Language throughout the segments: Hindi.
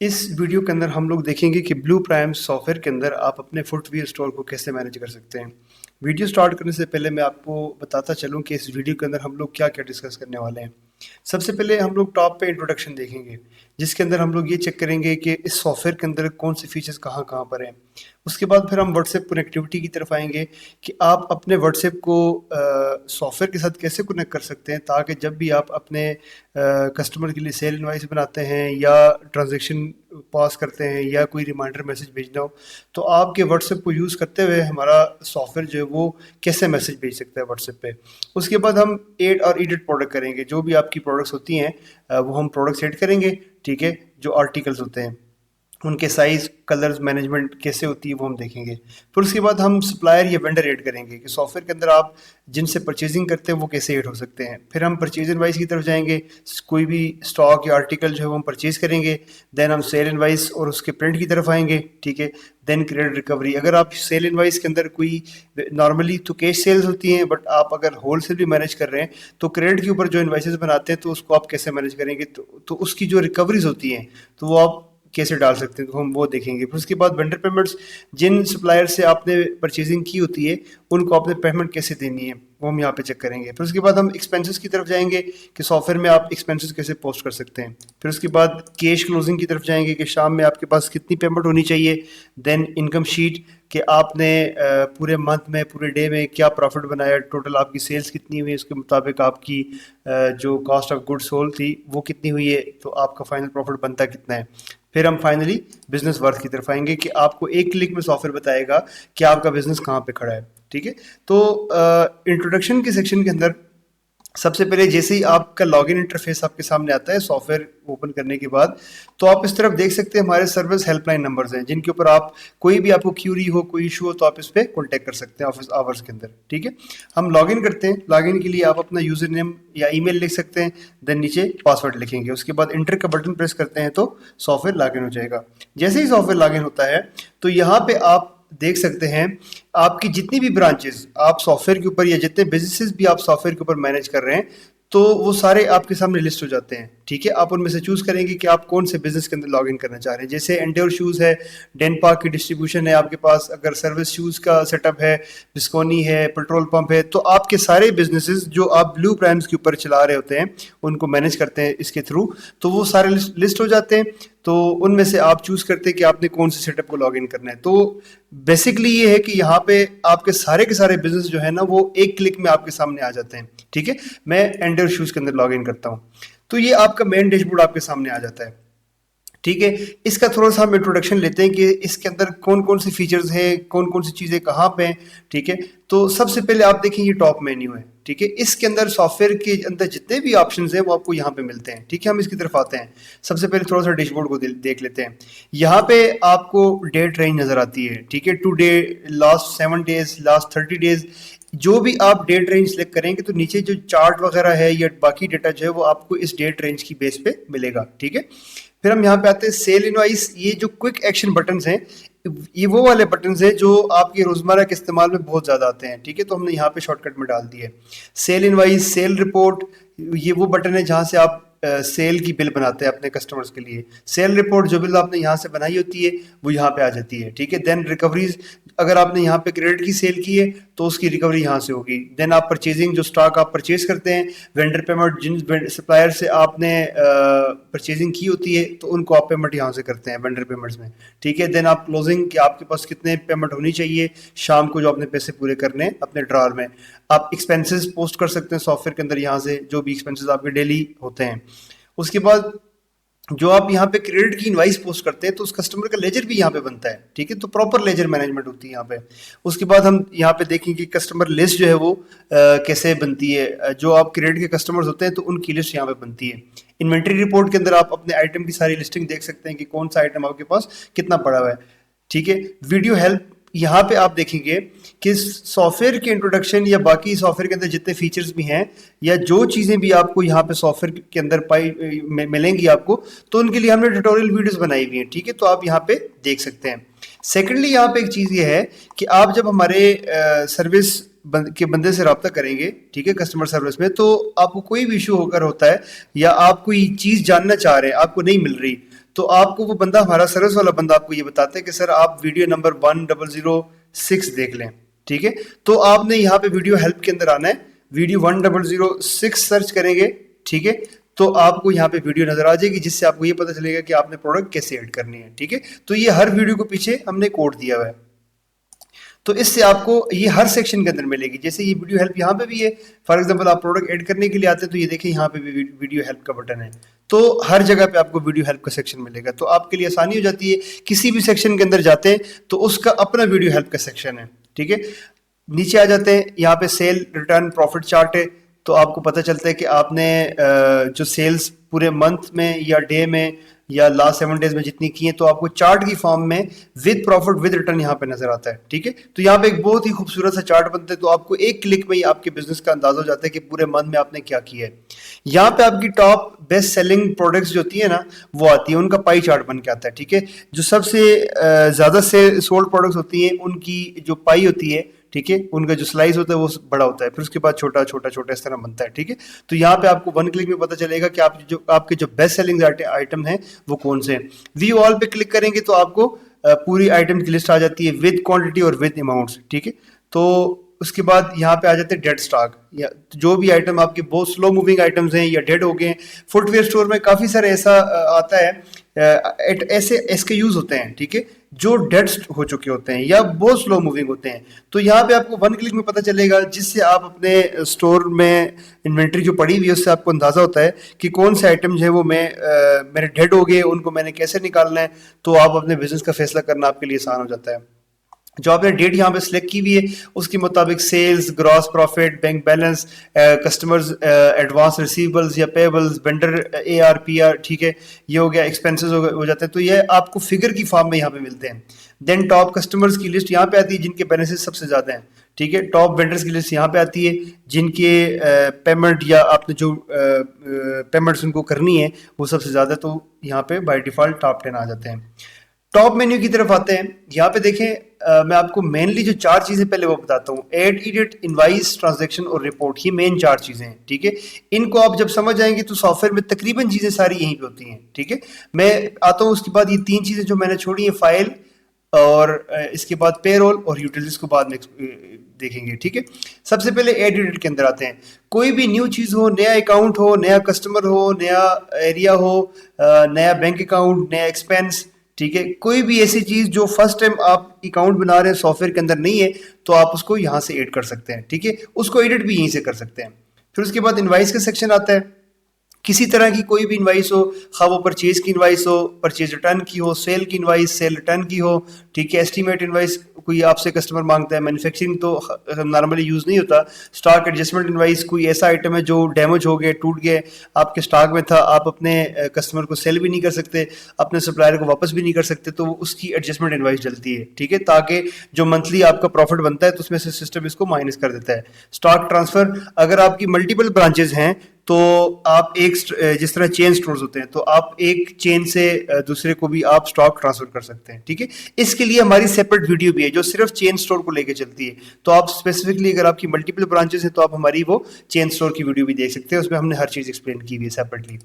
इस वीडियो के अंदर हम लोग देखेंगे कि ब्लू प्राइम सॉफ्टवेयर के अंदर आप अपने फुटवियर स्टोर को कैसे मैनेज कर सकते हैं। वीडियो स्टार्ट करने से पहले मैं आपको बताता चलूं कि इस वीडियो के अंदर हम लोग क्या क्या डिस्कस करने वाले हैं। सबसे पहले हम लोग टॉप पे इंट्रोडक्शन देखेंगे, जिसके अंदर हम लोग ये चेक करेंगे कि इस सॉफ्टवेयर के अंदर कौन से फीचर्स कहाँ कहाँ पर हैं। उसके बाद फिर हम व्हाट्सएप कनेक्टिविटी की तरफ आएंगे कि आप अपने व्हाट्सएप को सॉफ्टवेयर के साथ कैसे कनेक्ट कर सकते हैं, ताकि जब भी आप अपने कस्टमर के लिए सेल इनवाइस बनाते हैं या ट्रांजैक्शन पास करते हैं या कोई रिमाइंडर मैसेज भेजना हो, तो आपके व्हाट्सएप को यूज़ करते हुए हमारा सॉफ्टवेयर जो है वो कैसे मैसेज भेज सकता है व्हाट्सएप पे। उसके बाद हम ऐड और एडिट प्रोडक्ट करेंगे, जो भी आपकी प्रोडक्ट्स होती हैं वो हम प्रोडक्ट्स ऐड करेंगे, ठीक है। जो आर्टिकल्स होते हैं उनके साइज़, कलर्स मैनेजमेंट कैसे होती है वो हम देखेंगे। फिर उसके बाद हम सप्लायर या वेंडर ऐड करेंगे कि सॉफ्टवेयर के अंदर आप जिनसे परचेजिंग करते हैं वो कैसे ऐड हो सकते हैं। फिर हम परचेज इनवाइस की तरफ जाएंगे, कोई भी स्टॉक या आर्टिकल जो है वो हम परचेज करेंगे। देन हम सेल इनवाइस और उसके प्रिंट की तरफ आएंगे, ठीक है। Then credit recovery. अगर आप सेल इनवाइस के अंदर कोई नॉर्मली तो कैश सेल्स होती हैं, बट आप अगर होलसेल भी मैनेज कर रहे हैं तो क्रेडिट के ऊपर जो इनवाइसेस बनाते हैं तो उसको आप कैसे मैनेज करेंगे, तो उसकी जो रिकवरीज होती हैं तो वो आप कैसे डाल सकते हैं, तो हम वो देखेंगे। फिर उसके बाद वेंडर पेमेंट्स, जिन सप्लायर से आपने परचेजिंग की होती है उनको आपने पेमेंट कैसे देनी है वो हम यहाँ पे चेक करेंगे। फिर उसके बाद हम एक्सपेंसेस की तरफ जाएंगे कि सॉफ्टवेयर में आप एक्सपेंसेस कैसे पोस्ट कर सकते हैं। फिर उसके बाद कैश क्लोजिंग की तरफ जाएंगे कि शाम में आपके पास कितनी पेमेंट होनी चाहिए। देन इनकम शीट कि आपने पूरे मंथ में, पूरे डे में क्या प्रॉफिट बनाया, टोटल आपकी सेल्स कितनी हुई, उसके मुताबिक आपकी जो कॉस्ट ऑफ गुड्स सोल्ड थी वो कितनी हुई है, तो आपका फाइनल प्रॉफिट बनता कितना है। फिर हम फाइनली बिजनेस वर्थ की तरफ आएंगे कि आपको एक क्लिक में सॉफ्टवेयर बताएगा कि आपका बिजनेस कहाँ पे खड़ा है, ठीक है। तो इंट्रोडक्शन के सेक्शन के अंदर सबसे पहले जैसे ही आपका लॉगिन इंटरफेस आपके सामने आता है सॉफ्टवेयर ओपन करने के बाद, तो आप इस तरफ देख सकते हैं हमारे सर्विस हेल्पलाइन नंबर्स हैं, जिनके ऊपर आप कोई भी आपको क्यूरी हो, कोई इशू हो, तो आप इस पर कॉन्टैक्ट कर सकते हैं ऑफिस आवर्स के अंदर, ठीक है। हम लॉगिन करते हैं। लॉगिन के लिए आप अपना यूजर नेम या ईमेल लिख सकते हैं, देन नीचे पासवर्ड लिखेंगे। उसके बाद इंटर का बटन प्रेस करते हैं तो सॉफ्टवेयर लॉगिन हो जाएगा। जैसे ही सॉफ्टवेयर लॉगिन होता है तो यहाँ पे आप देख सकते हैं आपकी जितनी भी ब्रांचेस आप सॉफ्टवेयर के ऊपर या जितने बिजनेसेस भी आप सॉफ्टवेयर के ऊपर मैनेज कर रहे हैं, तो वो सारे आपके सामने लिस्ट हो जाते हैं, ठीक है। आप उनमें से चूज करेंगे कि आप कौन से बिजनेस के अंदर लॉग इन करना चाह रहे हैं। जैसे एंड्योर शूज़ है, डेनपार्क की डिस्ट्रीब्यूशन है आपके पास, अगर सर्विस शूज़ का सेटअप है, बिस्कोनी है, पेट्रोल पंप है, तो आपके सारे बिजनेसेस जो आप ब्लू प्राइम्स के ऊपर चला रहे होते हैं उनको मैनेज करते हैं इसके थ्रू, तो वो सारे लिस्ट हो जाते हैं। तो उनमें से आप चूज करते हैं कि आपने कौन से सेटअप को लॉग इन करना है। तो बेसिकली ये है कि यहाँ पे आपके सारे के सारे बिजनेस जो है ना वो एक क्लिक में आपके सामने आ जाते हैं, ठीक है। मैं एंड्योर शूज के अंदर लॉग इन करता हूँ, तो ये आपका मेन डैशबोर्ड आपके सामने आ जाता है, ठीक है। इसका थोड़ा सा हम इंट्रोडक्शन लेते हैं कि इसके अंदर कौन कौन सी फीचर्स हैं, कौन कौन सी चीज़ें कहाँ पे हैं, ठीक है। तो सबसे पहले आप देखें ये टॉप मेन्यू है, ठीक है। इसके अंदर सॉफ्टवेयर के अंदर जितने भी ऑप्शंस हैं वो आपको यहाँ पे मिलते हैं, ठीक है। हम इसकी तरफ आते हैं। सबसे पहले थोड़ा सा डैशबोर्ड को देख लेते हैं। यहाँ पे आपको डेट रेंज नजर आती है, ठीक है। Today, last 7 days, last 30 days, जो भी आप डेट रेंज सेलेक्ट करेंगे तो नीचे जो चार्ट वगैरह है या बाकी डेटा जो है वो आपको इस डेट रेंज की बेस पे मिलेगा, ठीक है। फिर हम यहाँ पे आते हैं सेल इनवाइस। ये जो क्विक एक्शन बटन्स हैं ये वो वाले बटन्स हैं जो आपके रोजमर्रा के इस्तेमाल में बहुत ज्यादा आते हैं, ठीक है। तो हमने यहाँ पे शॉर्टकट में डाल दिए सेल इनवाइस, सेल रिपोर्ट। ये वो बटन है जहाँ से आप सेल की बिल बनाते हैं अपने कस्टमर्स के लिए। सेल रिपोर्ट, जो बिल आपने यहाँ से बनाई होती है वो यहाँ पे आ जाती है, ठीक है। देन रिकवरीज, अगर आपने यहाँ पे क्रेडिट की सेल की है तो उसकी रिकवरी यहाँ से होगी। देन आप परचेजिंग, जो स्टॉक आप परचेज करते हैं। वेंडर पेमेंट, जिन सप्लायर से आपने परचेजिंग की होती है तो उनको आप पेमेंट यहाँ से करते हैं वेंडर पेमेंट्स में, ठीक है। देन आप क्लोजिंग, कि आपके पास कितने पेमेंट होनी चाहिए शाम को जो आपने पैसे पूरे करने हैं अपने ड्रॉर में। आप एक्सपेंसेस पोस्ट कर सकते हैं सॉफ्टवेयर के अंदर, यहाँ से जो भी एक्सपेंसेस आपके डेली होते हैं। उसके बाद जो आप यहाँ पे क्रेडिट की इनवाइस पोस्ट करते हैं तो उस कस्टमर का लेजर भी यहाँ पे बनता है, ठीक है। तो प्रॉपर लेजर मैनेजमेंट होती है यहाँ पे। उसके बाद हम यहाँ पे देखें कि कस्टमर लिस्ट जो है वो कैसे बनती है। जो आप क्रेडिट के कस्टमर्स होते हैं तो उनकी लिस्ट यहाँ पे बनती है। इन्वेंट्री रिपोर्ट के अंदर आप अपने आइटम की सारी लिस्टिंग देख सकते हैं कि कौन सा आइटम आपके पास कितना पड़ा हुआ है, ठीक है। वीडियो हेल्प, यहाँ पे आप देखेंगे कि सॉफ्टवेयर के इंट्रोडक्शन या बाकी सॉफ्टवेयर के अंदर जितने फीचर्स भी हैं या जो चीज़ें भी आपको यहाँ पे सॉफ्टवेयर के अंदर मिलेंगी आपको, तो उनके लिए हमने ट्यूटोरियल वीडियोस बनाई हुई हैं, ठीक है। तो आप यहाँ पे देख सकते हैं। सेकेंडली यहाँ पे एक चीज़ ये है कि आप जब हमारे सर्विस के बंदे से रब्ता करेंगे, ठीक है, कस्टमर सर्विस में, तो आपको कोई भी इशू होकर होता है या आप कोई चीज़ जानना चाह रहे हैं, आपको नहीं मिल रही, तो आपको वो बंदा, हमारा सर्विस वाला बंदा आपको ये बताता है कि सर आप वीडियो नंबर 1006 देख लें, ठीक है। तो आपने यहाँ पे वीडियो हेल्प के अंदर आना है, वीडियो 1006 सर्च करेंगे, ठीक है, तो आपको यहाँ पे वीडियो नजर आ जाएगी, जिससे आपको ये पता चलेगा कि आपने प्रोडक्ट कैसे ऐड करनी है, ठीक है। तो ये हर वीडियो को पीछे हमने कोड दिया हुआ है, तो इससे आपको ये हर सेक्शन के अंदर मिलेगी। जैसे ये वीडियो हेल्प यहाँ पे भी है, फॉर एग्जांपल आप प्रोडक्ट ऐड करने के लिए आते हैं तो ये देखिए यहाँ पे भी वीडियो हेल्प का बटन है, तो हर जगह पे आपको वीडियो हेल्प का सेक्शन मिलेगा, तो आपके लिए आसानी हो जाती है। किसी भी सेक्शन के अंदर जाते हैं तो उसका अपना वीडियो हेल्प का सेक्शन है, ठीक है। नीचे आ जाते हैं, यहाँ पे सेल रिटर्न प्रॉफिट चार्ट है, तो आपको पता चलता है कि आपने जो सेल्स पूरे मंथ में या डे में या लास्ट 7 डेज में जितनी की है, तो आपको चार्ट की फॉर्म में विद प्रॉफिट विद रिटर्न यहाँ पे नजर आता है, ठीक है। तो यहाँ पे एक बहुत ही खूबसूरत सा चार्ट बनता है, तो आपको एक क्लिक में ही आपके बिजनेस का अंदाजा हो जाता है कि पूरे मंथ में आपने क्या किया है। यहाँ पे आपकी टॉप बेस्ट सेलिंग प्रोडक्ट्स जो होती है ना, वो आती है, उनका पाई चार्ट बन के आता है, ठीक है। जो सबसे ज्यादा से सोल्ड प्रोडक्ट्स होती हैं उनकी जो पाई होती है, ठीक है, उनका जो स्लाइस होता है वो बड़ा होता है, फिर उसके बाद छोटा छोटा छोटा इस तरह बनता है, ठीक है। तो यहाँ पे आपको 1 क्लिक में पता चलेगा कि आपके जो बेस्ट सेलिंग आइटम हैं वो कौन से हैं। व्यू ऑल पे क्लिक करेंगे तो आपको पूरी आइटम की लिस्ट आ जाती है विद क्वांटिटी और विद अमाउंट्स, ठीक है। तो उसके बाद यहाँ पे आ जाते हैं डेड स्टॉक, या जो भी आइटम आपके बहुत स्लो मूविंग आइटम्स हैं या डेड हो गए हैं। फुटवेयर स्टोर में काफ़ी सारे ऐसा आता है, ऐसे SKUs होते हैं, ठीक है, जो डेड हो चुके होते हैं या बहुत स्लो मूविंग होते हैं। तो यहाँ पे आपको 1 क्लिक में पता चलेगा, जिससे आप अपने स्टोर में इन्वेंट्री जो पड़ी हुई है उससे आपको अंदाजा होता है कि कौन से आइटम जो है वो मेरे डेड हो गए, उनको मैंने कैसे निकालना है। तो आप अपने बिजनेस का फैसला करना आपके लिए आसान हो जाता है। जो आपने डेट यहाँ पे सिलेक्ट की हुई है उसके मुताबिक sales, gross profit, bank balance, customers advance receivables या पेबल्स, वेंडर AR PR, ठीक है, ये हो गया, एक्सपेंसेस हो जाते हैं, तो ये आपको फिगर की फॉर्म में यहाँ पे मिलते हैं। देन टॉप कस्टमर्स की लिस्ट यहाँ पे आती है जिनके बैलेंसेस सबसे ज्यादा हैं, ठीक है। टॉप वेंडर्स की लिस्ट यहाँ पे आती है जिनके पेमेंट या आपने जो पेमेंट्स उनको करनी है वो सबसे ज्यादा, तो यहाँ पे बाय डिफॉल्ट टॉप 10 आ जाते हैं। टॉप मेन्यू की तरफ आते हैं, यहाँ पे देखें, मैं आपको मेनली जो 4 चीजें पहले वो बताता हूँ, एड, एडिट, इनवाइस, ट्रांजैक्शन और रिपोर्ट, ये मेन 4 चीजें हैं, ठीक है। इनको आप जब समझ जाएंगे तो सॉफ्टवेयर में तकरीबन चीजें सारी यहीं पे होती हैं, ठीक है। मैं आता हूँ उसके बाद ये 3 चीजें जो मैंने छोड़ी हैं, फाइल और इसके बाद पेरोल और यूटिलिटीज को बाद में देखेंगे, ठीक है। सबसे पहले एड एडिट के अंदर आते हैं। कोई भी न्यू चीज हो, नया अकाउंट हो, नया कस्टमर हो, नया एरिया हो, नया बैंक अकाउंट, नया एक्सपेंस, ठीक है, कोई भी ऐसी चीज जो फर्स्ट टाइम आप अकाउंट बना रहे हैं सॉफ्टवेयर के अंदर नहीं है, तो आप उसको यहाँ से ऐड कर सकते हैं, ठीक है। उसको एडिट भी यहीं से कर सकते हैं। फिर उसके बाद इनवाइस का सेक्शन आता है। किसी तरह की कोई भी इनवाइस हो, खा वो परचेज की इनवाइस हो, परचेज रिटर्न की हो, सेल की इनवाइस, सेल रिटर्न की हो, ठीक है, एस्टीमेट इनवाइस कोई आपसे कस्टमर मांगता है, मैन्युफैक्चरिंग तो नॉर्मली यूज नहीं होता, स्टॉक एडजस्टमेंट इनवाइस, कोई ऐसा आइटम है जो डैमेज हो गए, टूट गए, आपके स्टॉक में था, आप अपने कस्टमर को सेल भी नहीं कर सकते, अपने सप्लायर को वापस भी नहीं कर सकते, तो उसकी एडजस्टमेंट इनवाइस चलती है, ठीक है, ताकि जो मंथली आपका प्रॉफिट बनता है तो उसमें से सिस्टम इसको माइनस कर देता है। स्टॉक ट्रांसफर, अगर आपकी मल्टीपल ब्रांचेस हैं तो आप एक, जिस तरह चेन स्टोर्स होते हैं, तो आप एक चेन से दूसरे को भी आप स्टॉक ट्रांसफर कर सकते हैं, ठीक है। इसके लिए हमारी सेपरेट वीडियो भी है जो सिर्फ चेन स्टोर को लेकर चलती है, तो आप स्पेसिफिकली अगर आपकी मल्टीपल ब्रांचेस हैं तो आप हमारी वो चेन स्टोर की वीडियो भी देख सकते हैं, उसमें हमने हर चीज एक्सप्लेन की हुई है सेपरेटली,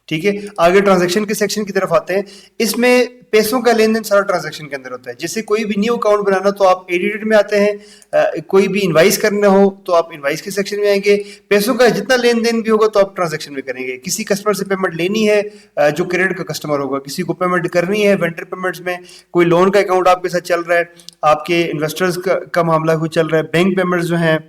ठीक है। आगे ट्रांजैक्शन के सेक्शन की तरफ आते हैं। इसमें पैसों का लेन देन सारा ट्रांजैक्शन के अंदर होता है। जैसे कोई भी न्यू अकाउंट बनाना तो आप एडिट में आते हैं, कोई भी इनवाइस करना हो तो आप इनवाइस के सेक्शन में आएंगे। पैसों का जितना लेन देन भी होगा तो आप ट्रांजैक्शन में करेंगे। किसी कस्टमर से पेमेंट लेनी है, जो क्रेडिट का कस्टमर होगा, किसी को पेमेंट करनी है वेंडर पेमेंट्स में, कोई लोन का अकाउंट आपके साथ चल रहा है, आपके इन्वेस्टर्स का मामला कोई चल रहा है, बैंक पेमेंट्स जो है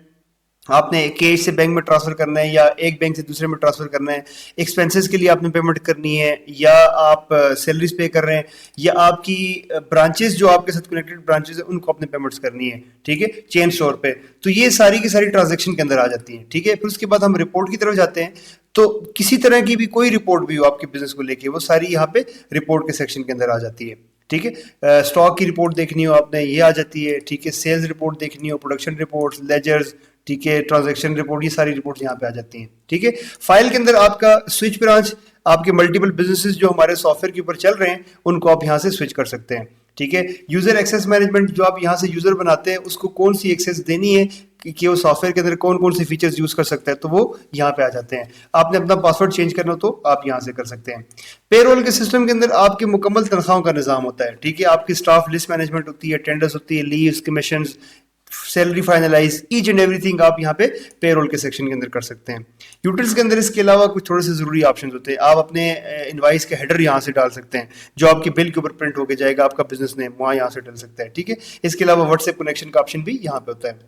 आपने कैश से बैंक में ट्रांसफर करना है या एक बैंक से दूसरे में ट्रांसफर करना है, एक्सपेंसेस के लिए आपने पेमेंट करनी है, या आप सैलरीज पे कर रहे हैं, या आपकी ब्रांचेस जो आपके साथ कनेक्टेड ब्रांचेस है उनको आपने पेमेंट्स करनी है, ठीक है, चेन स्टोर पे, तो ये सारी की सारी ट्रांजैक्शन के अंदर आ जाती हैं, ठीक है। फिर उसके बाद हम रिपोर्ट की तरफ जाते हैं। तो किसी तरह की भी कोई रिपोर्ट भी हो आपके बिजनेस को लेके, वो सारी यहाँ पे रिपोर्ट के सेक्शन के अंदर आ जाती है, ठीक है। स्टॉक की रिपोर्ट देखनी हो आपने, ये आ जाती है, ठीक है। सेल्स रिपोर्ट देखनी हो, प्रोडक्शन रिपोर्ट, लेजर्स, ठीक है, ट्रांजैक्शन रिपोर्ट, ये सारी रिपोर्ट यहाँ पे आ जाती हैं, ठीक है। फाइल के अंदर आपका स्विच ब्रांच, आपके मल्टीपल बिजनेसेस जो हमारे सॉफ्टवेयर के ऊपर चल रहे हैं उनको आप यहाँ से स्विच कर सकते हैं, ठीक है। यूजर एक्सेस मैनेजमेंट, जो आप यहाँ से यूजर बनाते हैं उसको कौन सी एक्सेस देनी है कि वो सॉफ्टवेयर के अंदर कौन कौन से फीचर्स यूज कर सकता है, तो वो यहाँ पे आ जाते हैं। आपने अपना पासवर्ड चेंज करना हो तो आप यहाँ से कर सकते हैं। पेरोल के सिस्टम के अंदर आपकी मुकम्मल तनख्वाहों का निज़ाम होता है, ठीक है। आपकी स्टाफ लिस्ट मैनेजमेंट होती है, टेंडर्स होती है, leaves, commission, salary finalise, each and everything आप यहाँ पे पेरोल के सेक्शन के अंदर कर सकते हैं। यूटिल्स के अंदर इसके अलावा कुछ थोड़े से जरूरी ऑप्शन होते हैं। आप अपने इनवाइस के हेडर यहाँ से डाल सकते हैं, जो आपके बिल के ऊपर प्रिंट होकर जाएगा, आपका बिजनेस नेम वहाँ यहाँ से डल सकता है, ठीक है। इसके अलावा व्हाट्सएप कनेक्शन का ऑप्शन भी यहाँ पे होता है।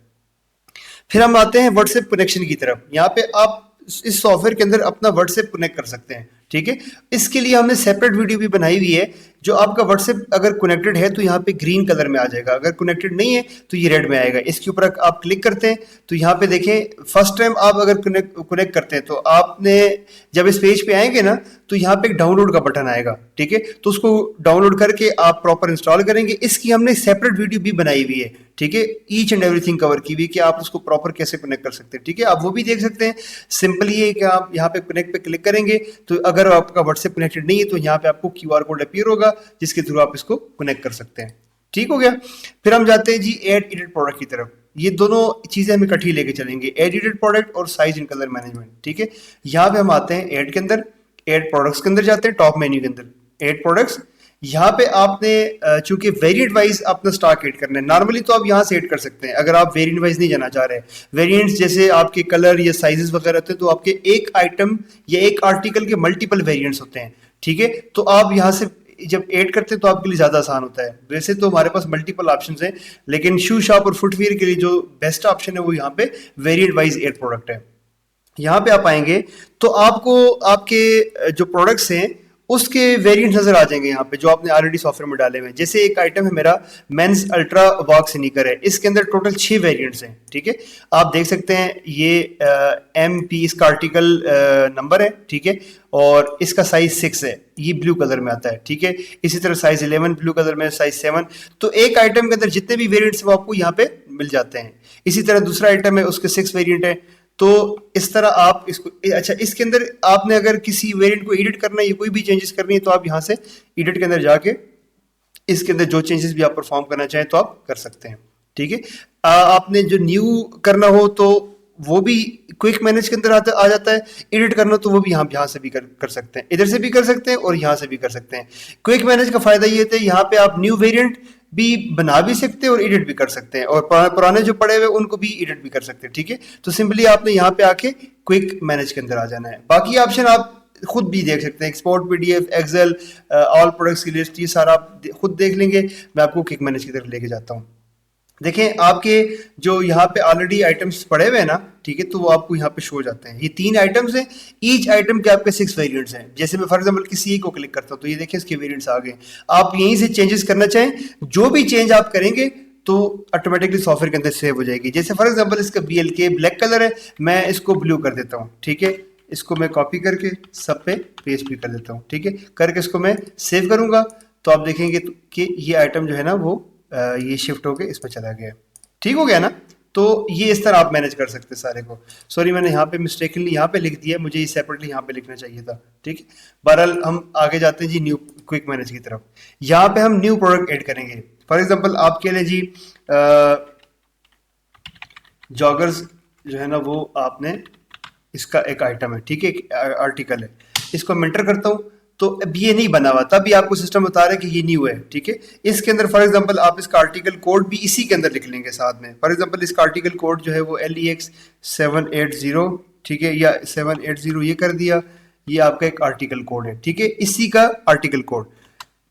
फिर हम आते हैं व्हाट्सएप कनेक्शन की तरफ। यहाँ पे आप इस सॉफ्टवेयर के अंदर अपना व्हाट्सएप कनेक्ट कर सकते हैं, ठीक है। इसके लिए हमने सेपरेट वीडियो भी बनाई हुई है। जो आपका व्हाट्सएप अगर कनेक्टेड है तो यहाँ पे ग्रीन कलर में आ जाएगा, अगर कनेक्टेड नहीं है तो ये रेड में आएगा। इसके ऊपर आप क्लिक करते हैं तो यहाँ पे देखें, फर्स्ट टाइम आप अगर कनेक्ट करते हैं तो आपने जब इस पेज पे आएंगे ना तो यहाँ पे एक डाउनलोड का बटन आएगा, ठीक है। तो उसको डाउनलोड करके आप प्रॉपर इंस्टॉल करेंगे। इसकी हमने सेपरेट वीडियो भी बनाई हुई है, ठीक है, ईच एंड एवरीथिंग कवर की हुई कि आप उसको प्रॉपर कैसे कनेक्ट कर सकते हैं, ठीक है। आप वो भी देख सकते हैं। सिंपली ये कि आप यहाँ पे कनेक्ट पे क्लिक करेंगे तो अगर आपका व्हाट्सएप कनेक्टेड नहीं है तो यहाँ पे आपको QR कोड अपीयर होगा, जिसके थ्रू आप इसको कनेक्ट कर सकते हैं, ठीक हो गया। फिर हम जाते हैं जी ऐड एडिट प्रोडक्ट की तरफ। ये दोनों चीजें हम इकट्ठी लेके चलेंगे, एड एडिट प्रोडक्ट और साइज एंड कलर मैनेजमेंट, ठीक है। यहाँ पे हम आते हैं ऐड के अंदर, ऐड प्रोडक्ट्स के अंदर जाते हैं, टॉप मेन्यू के अंदर ऐड प्रोडक्ट्स। यहाँ पे आपने चूंकि वेरिएंट वाइज अपना स्टॉक ऐड करना है, नॉर्मली तो आप यहाँ से ऐड कर सकते हैं। अगर आप वेरिएंट वाइज नहीं जाना चाह रहे, वेरिएंट्स जैसे आपके कलर या साइजेस वगैरह होते हैं, तो आपके एक आइटम या एक आर्टिकल के मल्टीपल वेरिएंट्स होते हैं, ठीक है। तो आप यहाँ से जब ऐड करते हैं तो आपके लिए ज्यादा आसान होता है। वैसे तो हमारे पास मल्टीपल ऑप्शंस हैं, लेकिन शू शॉप और फुटवियर के लिए जो बेस्ट ऑप्शन है वो यहाँ पे वेरिएंट वाइज ऐड प्रोडक्ट है। यहाँ पे आप आएंगे तो आपको आपके जो प्रोडक्ट्स हैं उसके वेरिएंट्स नजर आ जाएंगे यहाँ पे, जो आपने ऑलरेडी सॉफ्टवेयर में डाले हुए हैं। जैसे एक आइटम है मेरा मेंस अल्ट्रा वॉक स्नीकर है, इसके अंदर टोटल 6 वेरिएंट्स हैं, ठीक है। आप देख सकते हैं ये MP इसका आर्टिकल नंबर है, ठीक है, और इसका साइज 6 है, ये ब्लू कलर में आता है, ठीक है। इसी तरह साइज 11 ब्लू कलर में, साइज 7। तो एक आइटम के अंदर जितने भी वेरिएंट्स वो आपको यहाँ पे मिल जाते हैं। इसी तरह दूसरा आइटम है, उसके 6 वेरिएंट है। तो इस तरह आप इसको, अच्छा, इसके अंदर आपने अगर किसी वेरिएंट को एडिट करना है या कोई भी चेंजेस करनी है तो आप यहाँ से एडिट के अंदर जाके इसके अंदर जो चेंजेस भी आप परफॉर्म करना चाहें तो आप कर सकते हैं, ठीक है। आपने जो न्यू करना हो तो वो भी क्विक मैनेज के अंदर आ जाता है। एडिट करना तो वो भी यहाँ से भी कर सकते हैं, इधर से भी कर सकते हैं और यहाँ से भी कर सकते हैं। क्विक मैनेज का फायदा ये था, यहाँ पे आप न्यू वेरिएंट भी बना भी सकते हैं और एडिट भी कर सकते हैं, और पुराने जो पड़े हुए उनको भी एडिट भी कर सकते हैं, ठीक है। तो सिंपली आपने यहाँ पे आके क्विक मैनेज के अंदर आ जाना है। बाकी ऑप्शन आप खुद भी देख सकते हैं, export PDF, Excel, all products की लिस्ट, ये सारा आप खुद देख लेंगे। मैं आपको क्विक मैनेज की तरफ लेके जाता हूँ। देखें, आपके जो यहाँ पे ऑलरेडी आइटम्स पड़े हुए हैं ना, ठीक है, तो वो आपको यहाँ पे शो हो जाते हैं। ये 3 आइटम्स हैं, ईच आइटम के आपके 6 वेरिएंट्स हैं। जैसे मैं फॉर एग्जांपल किसी एक को क्लिक करता हूँ तो ये देखें इसके वेरिएंट्स आ गए। आप यहीं से चेंजेस करना चाहें, जो भी चेंज आप करेंगे तो ऑटोमेटिकली सॉफ्टवेयर के अंदर सेव हो जाएगी। जैसे फॉर एग्जाम्पल इसका BLK ब्लैक कलर है, मैं इसको ब्लू कर देता हूँ, ठीक है। इसको मैं कॉपी करके सब पे पेस्ट भी कर देता हूँ, ठीक है। करके इसको मैं सेव करूंगा तो आप देखेंगे कि ये आइटम जो है ना वो ये शिफ्ट होके इसमें चला गया, ठीक हो गया ना। तो ये इस तरह आप मैनेज कर सकते हैं सारे को। सॉरी, मैंने यहाँ पे मिस्टेकली यहाँ पे लिख दिया, मुझे ये सेपरेटली यहाँ पे लिखना चाहिए था, ठीक है। बहरहाल हम आगे जाते हैं जी न्यू क्विक मैनेज की तरफ। यहाँ पे हम न्यू प्रोडक्ट ऐड करेंगे। फॉर एग्जांपल आपके लिए जी जॉगर्स जो है ना वो आपने, इसका एक आइटम है, ठीक है, एक आर्टिकल है, इसको मैं एंटर करता हूँ तो अब ये नहीं बना हुआ, तब भी आपको सिस्टम बता रहा है कि ये न्यू है, ठीक है। इसके अंदर फॉर एग्जांपल आप इसका आर्टिकल कोड भी इसी के अंदर लिख लेंगे साथ में। फॉर एग्जांपल इसका आर्टिकल कोड जो है वो LEX 780, ठीक है, या 780 ये कर दिया, ये आपका एक आर्टिकल कोड है, ठीक है, इसी का आर्टिकल कोड।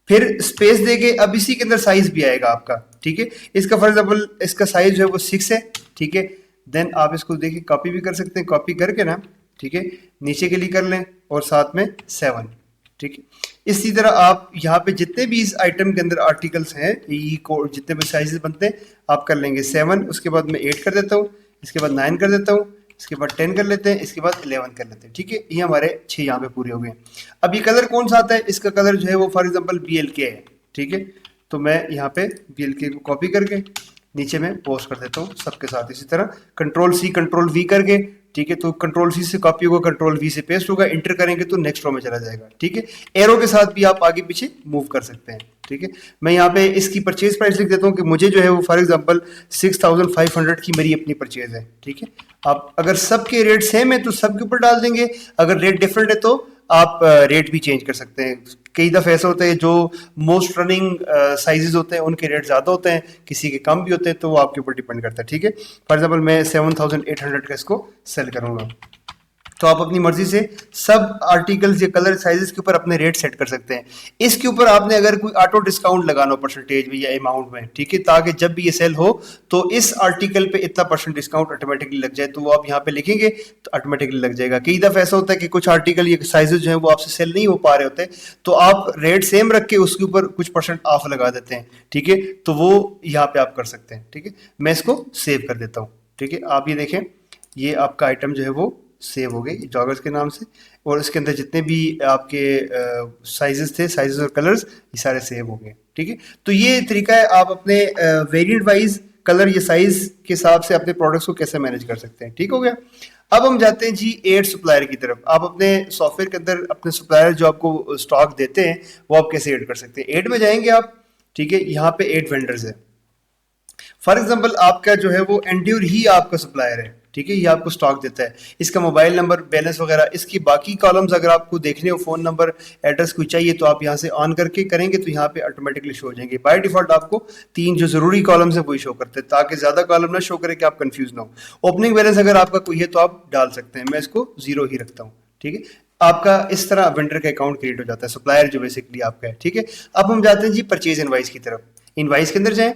फिर स्पेस देके अब इसी के अंदर साइज भी आएगा आपका, ठीक है। इसका फॉर एग्जांपल इसका साइज जो है वो 6 है, ठीक है। देन आप इसको देखिए कॉपी भी कर सकते हैं, कॉपी करके ना, ठीक है, नीचे के लिए कर लें और साथ में 7, ठीक है। इसी तरह आप यहाँ पे जितने भी इस आइटम के अंदर आर्टिकल्स हैं, ये कोड जितने भी साइजेस बनते हैं आप कर लेंगे। 7, उसके बाद मैं 8 कर देता हूँ, इसके बाद 9 कर देता हूँ, इसके बाद 10 कर लेते हैं, इसके बाद 11 कर लेते हैं, ठीक है। ये हमारे 6 यहाँ पे पूरे हो गए। अब ये कलर कौन सा आता है, इसका कलर जो है वो फॉर एग्जाम्पल BLK है, ठीक है। तो मैं यहाँ पे BLK को कॉपी करके नीचे में पोस्ट कर देता हूँ सबके साथ। इसी तरह Ctrl+C Ctrl+V करके, ठीक है, तो Ctrl+C से कॉपी होगा, Ctrl+V से पेस्ट होगा, इंटर करेंगे तो नेक्स्ट रो में चला जाएगा, ठीक है। एरो के साथ भी आप आगे पीछे मूव कर सकते हैं, ठीक है। मैं यहाँ पे इसकी परचेज प्राइस लिख देता हूँ कि मुझे जो है वो फॉर एग्जांपल 6500 की मेरी अपनी परचेज है, ठीक है। आप अगर सबके रेट सेम है तो सब के ऊपर डाल देंगे, अगर रेट डिफरेंट है तो आप रेट भी चेंज कर सकते हैं। कई दफ़े ऐसा होता है जो मोस्ट रनिंग साइजेस होते हैं उनके रेट ज़्यादा होते हैं, किसी के कम भी होते हैं, तो वो आपके ऊपर डिपेंड करता है, ठीक है। फॉर एग्जांपल मैं 7800 का इसको सेल करूँगा, तो आप अपनी मर्जी से सब आर्टिकल्स या कलर साइजेस के ऊपर अपने रेट सेट कर सकते हैं। इसके ऊपर आपने अगर कोई ऑटो डिस्काउंट लगाना हो परसेंटेज में या अमाउंट में, ठीक है, ताकि जब भी ये सेल हो तो इस आर्टिकल पे इतना % डिस्काउंट ऑटोमेटिकली लग जाए, तो वो आप यहाँ पे लिखेंगे तो ऑटोमेटिकली लग जाएगा। कई दफ़ा ऐसा होता है कि कुछ आर्टिकल या साइजेस जो है वो आपसे सेल नहीं हो पा रहे होते, तो आप रेट सेम रख के उसके ऊपर कुछ % ऑफ लगा देते हैं, ठीक है, तो वो यहाँ पे आप कर सकते हैं, ठीक है। मैं इसको सेव कर देता हूँ, ठीक है। आप ये देखें, ये आपका आइटम जो है वो सेव हो गई जॉगर्स के नाम से, और इसके अंदर जितने भी आपके साइजेस थे, साइजेस और कलर्स, ये सारे सेव हो गए, ठीक है। तो ये तरीका है, आप अपने वेरिएंट वाइज कलर या साइज के हिसाब से अपने प्रोडक्ट्स को कैसे मैनेज कर सकते हैं, ठीक हो गया। अब हम जाते हैं जी एड सप्लायर की तरफ। आप अपने सॉफ्टवेयर के अंदर अपने सप्लायर जो आपको स्टॉक देते हैं वो आप कैसे एड कर सकते हैं। एड में जाएंगे आप, ठीक है, यहाँ पे एड वेंडर्स है। फॉर एग्जाम्पल आपका जो है वो एंड्योर ही आपका सप्लायर है, ठीक है, ये आपको स्टॉक देता है, इसका मोबाइल नंबर, बैलेंस वगैरह, इसकी बाकी कॉलम्स अगर आपको देखने हो, फोन नंबर, एड्रेस कोई चाहिए, तो आप यहाँ से ऑन करके करेंगे तो यहाँ पे ऑटोमेटिकली शो हो जाएंगे। बाय डिफॉल्ट आपको 3 जो जरूरी कॉलम्स है वही शो करते हैं, ताकि ज्यादा कॉलम ना शो करे कि आप कंफ्यूज ना हो। ओपनिंग बैलेंस अगर आपका कोई है तो आप डाल सकते हैं, मैं इसको 0 ही रखता हूँ, ठीक है। आपका इस तरह वेंडर का अकाउंट क्रिएट हो जाता है, सप्लायर जो बेसिकली आपका है, ठीक है। अब हम जाते हैं जी परचेज इनवाइस की तरफ। इनवाइस के अंदर जाएं,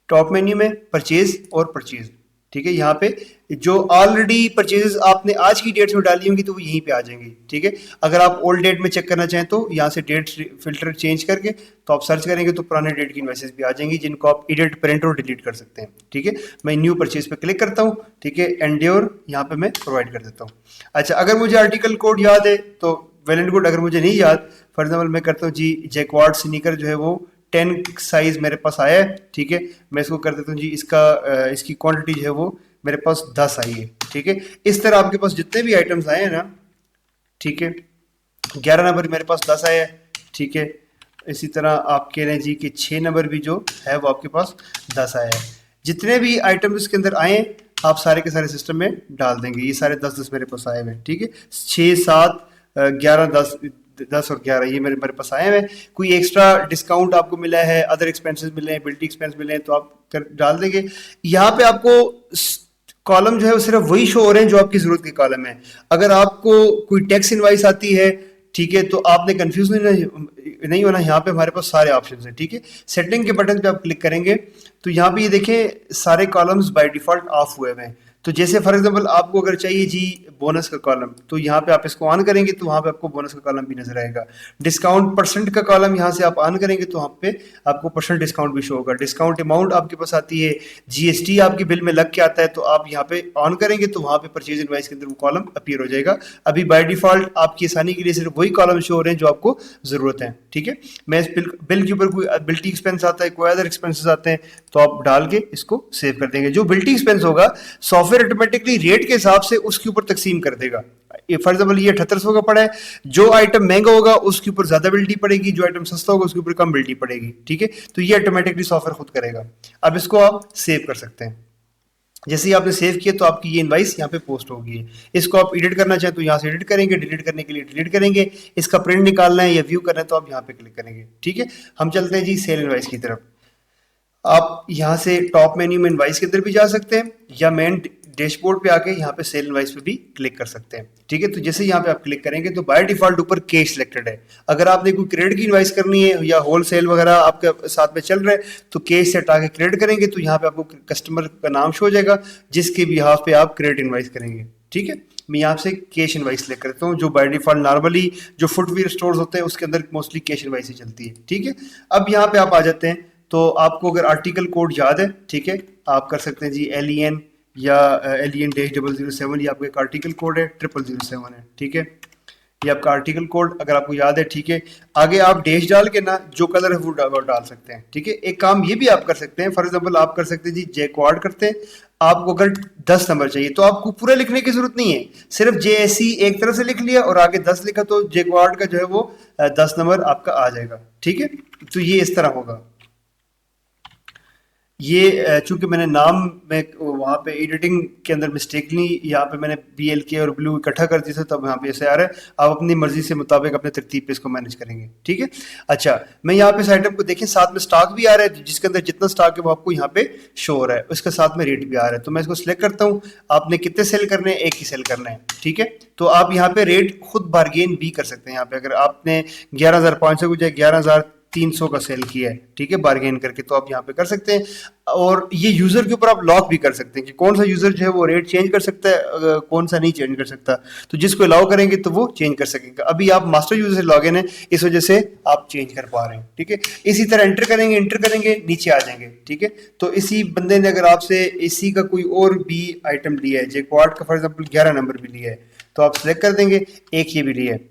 टॉप मेन्यू में परचेज और परचेज, ठीक है। यहाँ पे जो ऑलरेडी परचेजेस आपने आज की डेट्स में डाली होंगी तो वो यहीं पे आ जाएंगी, ठीक है। अगर आप ओल्ड डेट में चेक करना चाहें तो यहाँ से डेट फिल्टर चेंज करके तो आप सर्च करेंगे तो पुराने डेट की इनवॉइसेस भी आ जाएंगी, जिनको आप एडिट, प्रिंट और डिलीट कर सकते हैं, ठीक है। मैं न्यू परचेज पे क्लिक करता हूँ, ठीक है, एंड्योर यहाँ पे मैं प्रोवाइड कर देता हूँ। अच्छा, अगर मुझे आर्टिकल कोड याद है तो वेल एंड गुड, अगर मुझे नहीं याद, फॉर एग्जाम्पल मैं करता हूँ जी जैकवार्ड स्नीकर जो है वो 10 साइज मेरे पास आया है, ठीक है। मैं इसको कर देता हूँ जी, इसकी क्वांटिटी जो है वो मेरे पास 10 आई है, ठीक है। इस तरह आपके पास जितने भी आइटम्स आए हैं ना, ठीक है, 11 नंबर मेरे पास 10 आया है, ठीक है। इसी तरह आप कह रहे हैं जी कि 6 नंबर भी जो है वो आपके पास 10 आया है। जितने भी आइटम इसके अंदर आए आप सारे के सारे सिस्टम में डाल देंगे, ये सारे 10 मेरे पास आए हुए हैं, ठीक है। 6, 7, 11, 10 और 11 ये मेरे पास आए हैं। कोई एक्स्ट्रा डिस्काउंट आपको मिला है, अदर एक्सपेंसेस मिले हैं, बिल्टी एक्सपेंस मिले हैं, तो आप डाल देंगे। यहाँ पे आपको कॉलम जो है वो सिर्फ वही शो हो रहे हैं जो आपकी जरूरत के कॉलम है। अगर आपको कोई टैक्स इनवाइस आती है, ठीक है, तो आपने कंफ्यूज नहीं होना, यहाँ पे हमारे पास सारे ऑप्शंस हैं, ठीक है। सेटिंग के बटन पे आप क्लिक करेंगे तो यहाँ पे ये देखें सारे कॉलम्स बाय डिफॉल्ट ऑफ हुए हुए हैं। तो जैसे फॉर एग्जांपल आपको अगर चाहिए जी बोनस का कॉलम, तो यहाँ पे आप इसको ऑन करेंगे तो वहाँ पे आपको बोनस का कॉलम भी नजर आएगा। डिस्काउंट परसेंट का कॉलम यहाँ से आप ऑन करेंगे तो वहाँ पे आपको % डिस्काउंट भी शो होगा। डिस्काउंट अमाउंट आपके पास आती है, GST आपके बिल में लग के आता है, तो आप यहाँ पे ऑन करेंगे तो वहाँ पे परचेज इनवाइस के अंदर वो कॉलम अपीयर हो जाएगा। अभी बाय डिफॉल्ट आपकी आसानी के लिए सिर्फ वही कॉलम शो हो रहे हैं जो आपको जरूरत है, ठीक है। मैं इस बिल के ऊपर कोई बिल्टी एक्सपेंस आता है, कोई अदर एक्सपेंसेस आते हैं, तो आप डाल के इसको सेव कर देंगे। जो बिल्टी एक्सपेंस होगा सॉफ्टवेयर ऑटोमेटिकली रेट के हिसाब से उसके ऊपर तकसीम कर देगा। फॉर एग्जाम्पल ये 7800 का पड़ा है, जो आइटम महंगा होगा उसके ऊपर ज्यादा बिल्टी पड़ेगी, जो आइटम सस्ता होगा उसके ऊपर कम बिल्टी पड़ेगी, ठीक है। तो ये ऑटोमेटिकली सॉफ्टवेयर खुद करेगा। अब इसको आप सेव कर सकते हैं। जैसे ही आपने सेव किया तो आपकी ये इनवाइस यहाँ पे पोस्ट होगी। इसको आप एडिट करना चाहें तो यहाँ से एडिट करेंगे, डिलीट करने के लिए डिलीट करेंगे, इसका प्रिंट निकालना है या व्यू करना है तो आप यहाँ पे क्लिक करेंगे, ठीक है। हम चलते हैं जी सेल इनवाइस की तरफ। आप यहाँ से टॉप मेन्यू में इनवाइस के अंदर भी जा सकते हैं या मेन डैशबोर्ड पे आके यहाँ पे सेल इनवाइस पे भी क्लिक कर सकते हैं, ठीक है। तो जैसे यहाँ पे आप क्लिक करेंगे तो बाय डिफॉल्ट ऊपर कैश सिलेक्टेड है। अगर आपने कोई क्रेडिट की इनवाइस करनी है या होल सेल वगैरह आपके साथ में चल रहा है तो कैश से हटा के क्रेडिट करेंगे तो यहाँ पे आपको कस्टमर का नाम शो हो जाएगा जिसके बिहाफ पे आप क्रेडिट इनवाइस करेंगे, ठीक है। मैं यहाँ से कैश इनवाइस सिलेक्ट करता हूँ, जो बाय डिफॉल्ट नॉर्मली जो फुटवियर स्टोर्स होते हैं उसके अंदर मोस्टली कैश इनवाइस ही चलती है, ठीक है। अब यहाँ पे आप आ जाते हैं तो आपको अगर आर्टिकल कोड याद है, ठीक है, आप कर सकते हैं जी LEN या LEN-007, ये आपका एक आर्टिकल कोड है, 0007 है, ठीक है। ये आपका आर्टिकल कोड अगर आपको याद है, ठीक है। आगे आप डैश डाल के ना जो कलर है वो डाल सकते हैं, ठीक है। एक काम ये भी आप कर सकते हैं, फॉर एग्जांपल आप कर सकते हैं जी जैक्वार्ड करते हैं, आपको अगर 10 नंबर चाहिए तो आपको पूरा लिखने की जरूरत नहीं है, सिर्फ JSE एक तरफ से लिख लिया और आगे 10 लिखा तो जैक्वार्ड का जो है वो 10 नंबर आपका आ जाएगा, ठीक है। तो ये इस तरह होगा। ये चूंकि मैंने नाम में वहाँ पे एडिटिंग के अंदर मिस्टेकली यहाँ पे मैंने BLK और ब्लू इकट्ठा कर दिया था, तब यहाँ पे ऐसे आ रहा है। आप अपनी मर्जी से मुताबिक अपने तरतीब पे इसको मैनेज करेंगे, ठीक है। अच्छा, मैं यहाँ पे इस आइटम को देखें, साथ में स्टॉक भी आ रहा है, जिसके अंदर जितना स्टॉक है वो आपको यहाँ पे शो हो रहा है, उसके साथ में रेट भी आ रहा है। तो मैं इसको सिलेक्ट करता हूँ। आपने कितने सेल करने हैं? एक ही सेल करना है, ठीक है। तो आप यहाँ पे रेट खुद बार्गेन भी कर सकते हैं। यहाँ पे अगर आपने 11,500 को जाए 11,300 का सेल किया है, ठीक है, बार्गेन करके, तो आप यहाँ पे कर सकते हैं। और ये यूजर के ऊपर आप लॉक भी कर सकते हैं कि कौन सा यूजर जो है वो रेट चेंज कर सकता है, कौन सा नहीं चेंज कर सकता। तो जिसको अलाउ करेंगे तो वो चेंज कर सकेगा। अभी आप मास्टर यूजर से लॉग इन है, इस वजह से आप चेंज कर पा रहे हैं, ठीक है। इसी तरह एंटर करेंगे नीचे आ जाएंगे, ठीक है। तो इसी बंदे ने अगर आपसे इसी का कोई और भी आइटम लिया है, जैक्वार्ड का फॉर एग्जाम्पल 11 नंबर भी लिया है, तो आप सिलेक्ट कर देंगे, एक ये भी लिया है।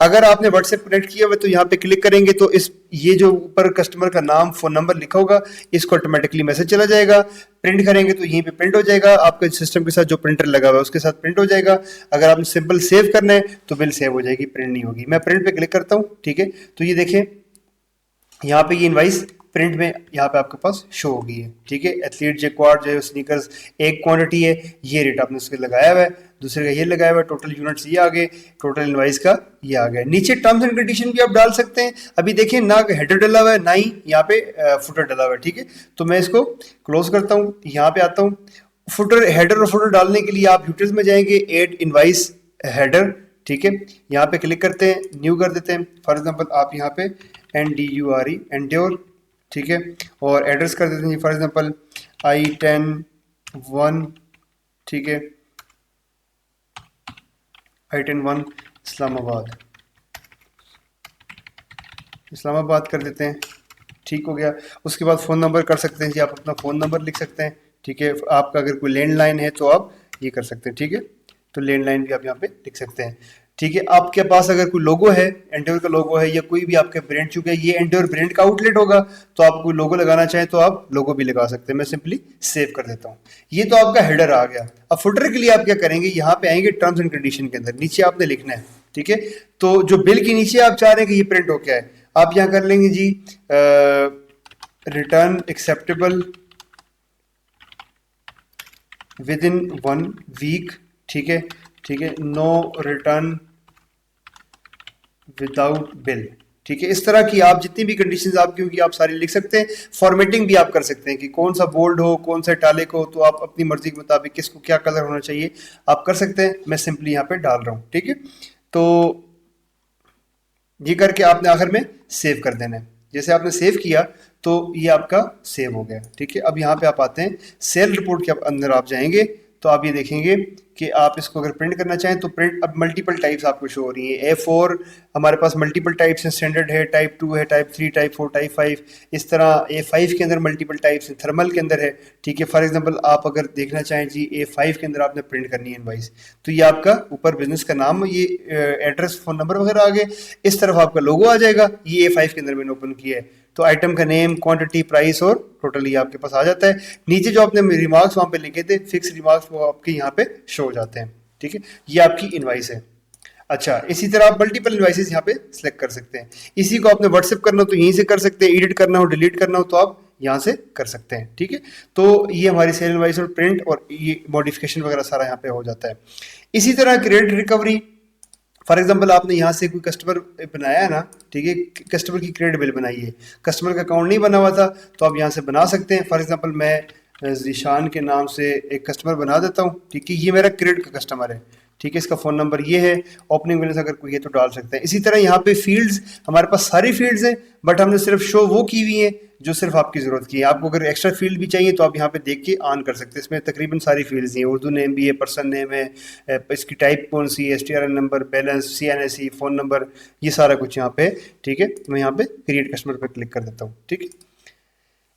अगर आपने व्हाट्सएप कनेक्ट किया हुआ तो यहाँ पे क्लिक करेंगे तो इस ये जो ऊपर कस्टमर का नाम फोन नंबर लिखा होगा इसको ऑटोमेटिकली मैसेज चला जाएगा। प्रिंट करेंगे तो यहीं पे प्रिंट हो जाएगा, आपके सिस्टम के साथ जो प्रिंटर लगा हुआ है उसके साथ प्रिंट हो जाएगा। अगर आपने सिंपल सेव करना है तो बिल सेव हो जाएगी, प्रिंट नहीं होगी। मैं प्रिंट पे क्लिक करता हूँ, ठीक है। तो ये देखें यहाँ पे ये इनवाइस प्रिंट में यहाँ पे आपके पास शो हो गई है, ठीक है। एथलीट जैक्वार्ड जो है स्नीकर्स एक क्वांटिटी है, ये रेट आपने उसके लगाया हुआ है, दूसरे का ये लगाया हुआ है, टोटल यूनिट्स ये आ गए, टोटल इनवाइस का ये आ गया। नीचे टर्म्स एंड कंडीशन भी आप डाल सकते हैं। अभी देखिए ना हेडर डला हुआ है ना ही यहाँ पे फुटर डला हुआ है, ठीक है। तो मैं इसको क्लोज करता हूँ, यहाँ पे आता हूँ। फुटर हेडर और फुटर डालने के लिए आप यूटिल्स में जाएंगे, एड इनवाइस हेडर, ठीक है। यहाँ पे क्लिक करते हैं, न्यू कर देते हैं। फॉर एग्जाम्पल आप यहाँ पे NDURE एंड्योर, ठीक है, और एड्रेस कर देते हैं फॉर एग्जांपल I-10-1, ठीक है, I-10-1 इस्लामाबाद कर देते हैं, ठीक हो गया। उसके बाद फ़ोन नंबर कर सकते हैं जी, आप अपना फ़ोन नंबर लिख सकते हैं, ठीक है। आपका अगर कोई लैंडलाइन है तो आप ये कर सकते हैं, ठीक है। तो लैंडलाइन भी आप यहाँ पे लिख सकते हैं, ठीक है। आपके पास अगर कोई लोगो है, एंड्योर का लोगो है या कोई भी आपके ब्रांड, चुके ये एंड्योर ब्रांड का आउटलेट होगा, तो आप कोई लोगो लगाना चाहें तो आप लोगो भी लगा सकते हैं। मैं सिंपली सेव कर देता हूँ। ये तो आपका हेडर आ गया। अब फुटर के लिए आप क्या करेंगे, यहाँ पे आएंगे टर्म्स एंड कंडीशन के अंदर, नीचे आपने लिखना है, ठीक है। तो जो बिल के नीचे आप चाह रहे हैं कि ये प्रिंट हो क्या है, आप यहाँ कर लेंगे जी return acceptable within 1 week, ठीक है, ठीक है। नो रिटर्न विदाउट बिल, ठीक है। इस तरह की आप जितनी भी कंडीशंस आपकी होगी आप सारी लिख सकते हैं। फॉर्मेटिंग भी आप कर सकते हैं कि कौन सा बोल्ड हो, कौन सा इटालिक हो, तो आप अपनी मर्जी के मुताबिक किसको क्या कलर होना चाहिए आप कर सकते हैं। मैं सिंपली यहाँ पे डाल रहा हूँ, ठीक है। तो ये करके आपने आखिर में सेव कर देना है। जैसे आपने सेव किया तो ये आपका सेव हो गया, ठीक है। अब यहाँ पे आप आते हैं सेल रिपोर्ट के अंदर आप जाएंगे तो आप ये देखेंगे कि आप इसको अगर प्रिंट करना चाहें तो प्रिंट, अब मल्टीपल टाइप्स आपको शो हो रही है। A4 हमारे पास मल्टीपल टाइप्स हैं, स्टैंडर्ड है, टाइप 2 है, टाइप 3, टाइप 4, टाइप 5, इस तरह A5 के अंदर मल्टीपल टाइप्स हैं, थर्मल के अंदर है, ठीक है। फॉर एग्जांपल आप अगर देखना चाहें जी A5 के अंदर आपने प्रिंट करनी है इनवॉइस, तो ये आपका ऊपर बिजनेस का नाम, ये एड्रेस, फ़ोन नंबर वगैरह आ गए। इस तरफ आपका लोगो आ जाएगा, ये A5 के अंदर मैंने ओपन किया है, तो आइटम का नेम, क्वांटिटी, प्राइस और टोटल ये आपके पास आ जाता है। नीचे जो आपने रिमार्क्स वहाँ पे लिखे थे, फिक्स रिमार्क्स, वो आपके यहाँ पे शो हो जाते हैं, ठीक है। ये आपकी इनवाइस है। अच्छा, इसी तरह आप मल्टीपल इनवाइसेस यहाँ पे सिलेक्ट कर सकते हैं। इसी को आपने व्हाट्सएप करना हो तो यहीं से कर सकते हैं, एडिट करना हो, डिलीट करना हो तो आप यहाँ से कर सकते हैं, ठीक है। तो ये हमारी सेल इनवाइस और प्रिंट और ये मॉडिफिकेशन वगैरह सारा यहाँ पे हो जाता है। इसी तरह क्रेडिट रिकवरी, फॉर एग्जाम्पल आपने यहाँ से कोई कस्टमर बनाया है ना, ठीक है, कस्टमर की क्रेडिट बिल बनाई है, कस्टमर का अकाउंट नहीं बना हुआ था तो आप यहाँ से बना सकते हैं। फॉर एग्जाम्पल मैं जीशान के नाम से एक कस्टमर बना देता हूँ, ठीक है। ये मेरा क्रेडिट का कस्टमर है, ठीक है। इसका फ़ोन नंबर ये है, ओपनिंग बैलेंस अगर कोई है तो डाल सकते हैं। इसी तरह यहाँ पे फील्ड्स, हमारे पास सारी फील्ड्स हैं, बट हमने सिर्फ शो वो की हुई है जो सिर्फ आपकी ज़रूरत की है। आपको अगर एक्स्ट्रा फील्ड भी चाहिए तो आप यहाँ पे देख के ऑन कर सकते हैं। इसमें तकरीबन सारी फील्ड्स हैं, उर्दू नेम भी है, पर्सन नेम है, इसकी टाइप कौन सी है, STRN number, balance, CNSE, phone number, ये सारा कुछ यहाँ पे, ठीक है। मैं यहाँ पे क्रिएट कस्टमर पर क्लिक कर देता हूँ, ठीक है।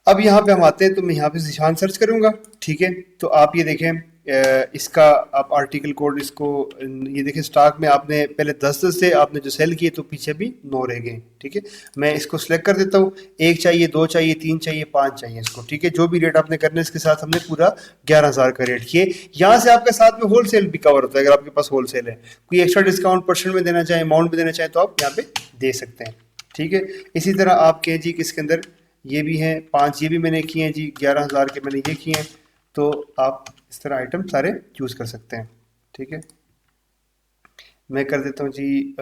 अब यहाँ पे हम आते हैं तो मैं यहाँ पे जीशान सर्च करूँगा, ठीक है। तो आप ये देखें इसका आप आर्टिकल कोड इसको ये देखें, स्टॉक में आपने पहले 10 से आपने जो सेल किए तो पीछे भी 9 रह गए, ठीक है। मैं इसको सिलेक्ट कर देता हूँ, 1 चाहिए, 2 चाहिए, 3 चाहिए, 5 चाहिए इसको, ठीक है। जो भी रेट आपने करना है इसके साथ हमने पूरा 11,000 का रेट किए। यहाँ से आपके साथ में होलसेल भी कवर होता है, अगर आपके पास होलसेल है, कोई एक्स्ट्रा डिस्काउंट परसेंट में देना चाहें, अमाउंट में देना चाहें तो आप यहाँ पे दे सकते हैं, ठीक है। इसी तरह आप केजी किसके अंदर ये भी हैं 5, ये भी मैंने किए हैं जी, 11,000 के मैंने ये किए हैं, तो आप इस तरह आइटम सारे चूज़ कर सकते हैं, ठीक है। मैं कर देता हूँ जी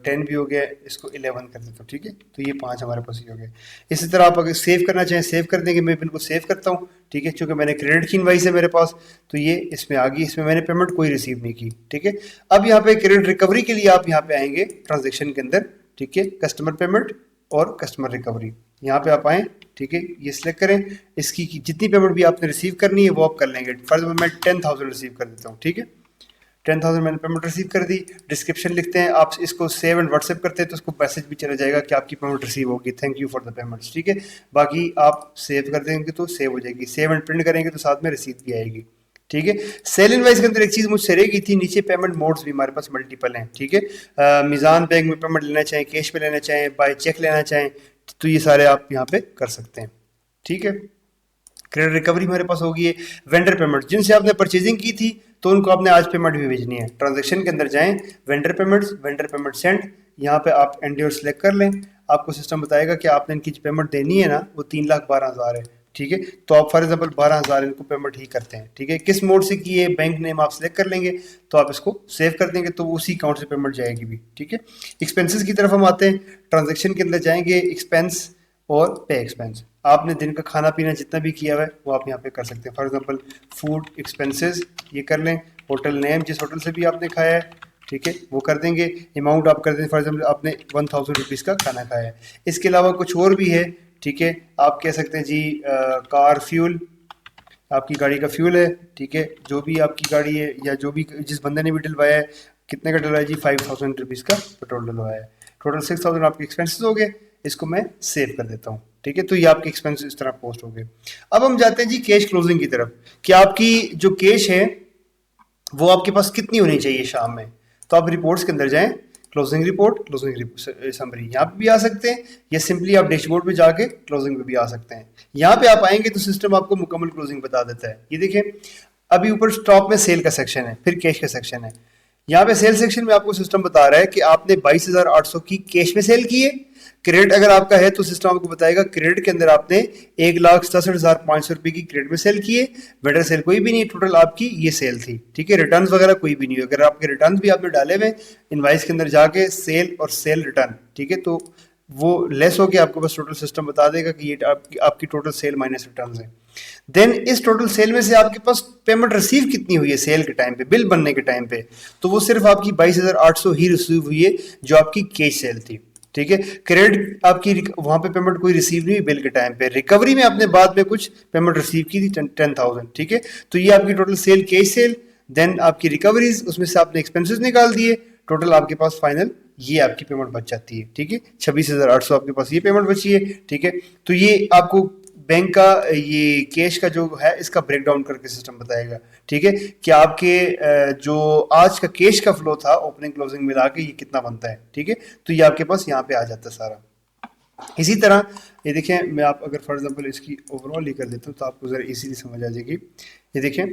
10 भी हो गया, इसको 11 कर देता हूँ, ठीक है। तो ये 5 हमारे पास ये हो गए। इसी तरह आप अगर सेव करना चाहें सेव कर देंगे, मैं बिल्कुल सेव करता हूँ, ठीक है, क्योंकि मैंने क्रेडिट की इनवाइस है मेरे पास, तो ये इसमें आ गई, इसमें मैंने पेमेंट कोई रिसीव नहीं की, ठीक है। अब यहाँ पे क्रेडिट रिकवरी के लिए आप यहाँ पे आएंगे ट्रांजेक्शन के अंदर, ठीक है, कस्टमर पेमेंट और कस्टमर रिकवरी, यहाँ पे आप आएँ, ठीक है, ये सिलेक्ट करें, इसकी जितनी पेमेंट भी आपने रिसीव करनी है वो आप कर लेंगे। फॉर एग्जाम्पल मैं 10,000 रिसीव कर देता हूँ, ठीक है, 10,000 मैंने पेमेंट रिसीव कर दी। डिस्क्रिप्शन लिखते हैं, आप इसको सेव एंड व्हाट्सएप करते हैं तो उसको मैसेज भी चला जाएगा कि आपकी पेमेंट रिसीव होगी, thank you for the payments, ठीक है। बाकी आप सेव कर देंगे तो सेव हो जाएगी, सेव एंड प्रिंट करेंगे तो साथ में रिसीव भी आएगी, ठीक है। सेल इनवाइस के अंदर एक चीज़ मुझसे रह गई थी, नीचे पेमेंट मोड्स भी हमारे पास मल्टीपल हैं, ठीक है। मीज़ान बैंक में पेमेंट लेना चाहें, कैश पे लेना चाहें, बाय चेक लेना चाहें, तो ये सारे आप यहाँ पे कर सकते हैं, ठीक है। क्रेडिट रिकवरी हमारे पास होगी है। वेंडर पेमेंट, जिनसे आपने परचेजिंग की थी तो उनको आपने आज पेमेंट भी भेजनी है, ट्रांजैक्शन के अंदर जाएं, vendor payments, vendor payment send, यहाँ पे आप एंड्योर सेलेक्ट कर लें, आपको सिस्टम बताएगा कि आपने इनकी पेमेंट देनी है ना, वो 3,12,000 है, ठीक है। तो आप फॉर एग्जांपल 12,000 इनको पेमेंट ही करते हैं, ठीक है। किस मोड से की है, बैंक नेम आप सेलेक्ट कर लेंगे, तो आप इसको सेव कर देंगे तो उसी अकाउंट से पेमेंट जाएगी भी, ठीक है। एक्सपेंसेस की तरफ हम आते हैं, ट्रांजेक्शन के अंदर जाएंगे, एक्सपेंस और पे एक्सपेंस, आपने दिन का खाना पीना जितना भी किया हुआ है वो आप यहाँ पे कर सकते हैं। फॉर एग्जांपल फूड एक्सपेंसेस ये कर लें, होटल नेम जिस होटल से भी आपने खाया है, ठीक है, वो कर देंगे, अमाउंट आप कर दें, फॉर एग्जांपल आपने 1,000 रुपीज़ का खाना खाया है। इसके अलावा कुछ और भी है, ठीक है, आप कह सकते हैं जी कार फ्यूल, आपकी गाड़ी का फ्यूल है, ठीक है, जो भी आपकी गाड़ी है या जो भी जिस बंदे ने भी डलवाया है, कितने का डलवाया जी, 5,000 रुपीज़ का पेट्रोल डलवाया है, टोटल 6,000 आपके एक्सपेंसेस हो गए। इसको मैं सेव कर देता हूँ, ठीक है, तो ये आपके एक्सपेंसेस इस तरह पोस्ट हो गए। अब हम जाते हैं जी कैश क्लोजिंग की तरफ, कि आपकी जो कैश है वो आपके पास कितनी होनी चाहिए शाम में। तो आप रिपोर्ट्स के अंदर जाएं, क्लोजिंग रिपोर्ट, क्लोजिंग समरी, यहाँ पे भी आ सकते हैं, या सिंपली आप डैशबोर्ड पे जाके क्लोजिंग पे भी आ सकते हैं। यहाँ पे आप आएंगे तो सिस्टम आपको मुकम्मल क्लोजिंग बता देता है। ये देखें, अभी ऊपर टॉप में सेल का सेक्शन है, फिर कैश का सेक्शन है। यहाँ पे सेल सेक्शन में आपको सिस्टम बता रहा है कि आपने 22,800 की कैश में सेल की है। क्रेडिट अगर आपका है तो सिस्टम आपको बताएगा क्रेडिट के अंदर आपने 1,67,500 रुपए की क्रेडिट में सेल किए, वेंडर सेल कोई भी नहीं, टोटल आपकी ये सेल थी, ठीक है। रिटर्न वगैरह कोई भी नहीं है, अगर आपके रिटर्न भी आपने डाले हुए इनवाइस के अंदर जाके सेल और सेल रिटर्न, ठीक है, तो वो लेस हो के आपको बस टोटल सिस्टम बता देगा कि ये आपकी टोटल सेल माइनस रिटर्न है। देन इस टोटल सेल में से आपके पास पेमेंट रिसीव कितनी हुई है सेल के टाइम पे, बिल बनने के टाइम पे, तो वो सिर्फ आपकी 22,800 ही रिसीव हुई है जो आपकी कैश सेल थी, ठीक है। क्रेडिट आपकी वहां पे पेमेंट कोई रिसीव नहीं हुई बिल के टाइम पे। रिकवरी में आपने बाद में कुछ पेमेंट रिसीव की थी 10,000, ठीक है। तो ये आपकी total sale cash sale, then आपकी रिकवरीज, उसमें से आपने एक्सपेंसेस निकाल दिए, टोटल आपके पास फाइनल ये आपकी पेमेंट बच जाती है, ठीक है। 26,800 आपके पास ये पेमेंट बची है, ठीक है। तो ये आपको बैंक का ये कैश का जो है इसका ब्रेकडाउन करके सिस्टम बताएगा, ठीक है, कि आपके जो आज का कैश का फ्लो था ओपनिंग क्लोजिंग मिला के ये कितना बनता है, ठीक है। तो ये आपके पास यहाँ पे आ जाता है सारा। इसी तरह ये देखें, मैं आप अगर फॉर एग्जांपल इसकी ओवरऑल ही कर देता हूँ तो आपको ज़रा इजीली समझ आ जाएगी। ये देखें,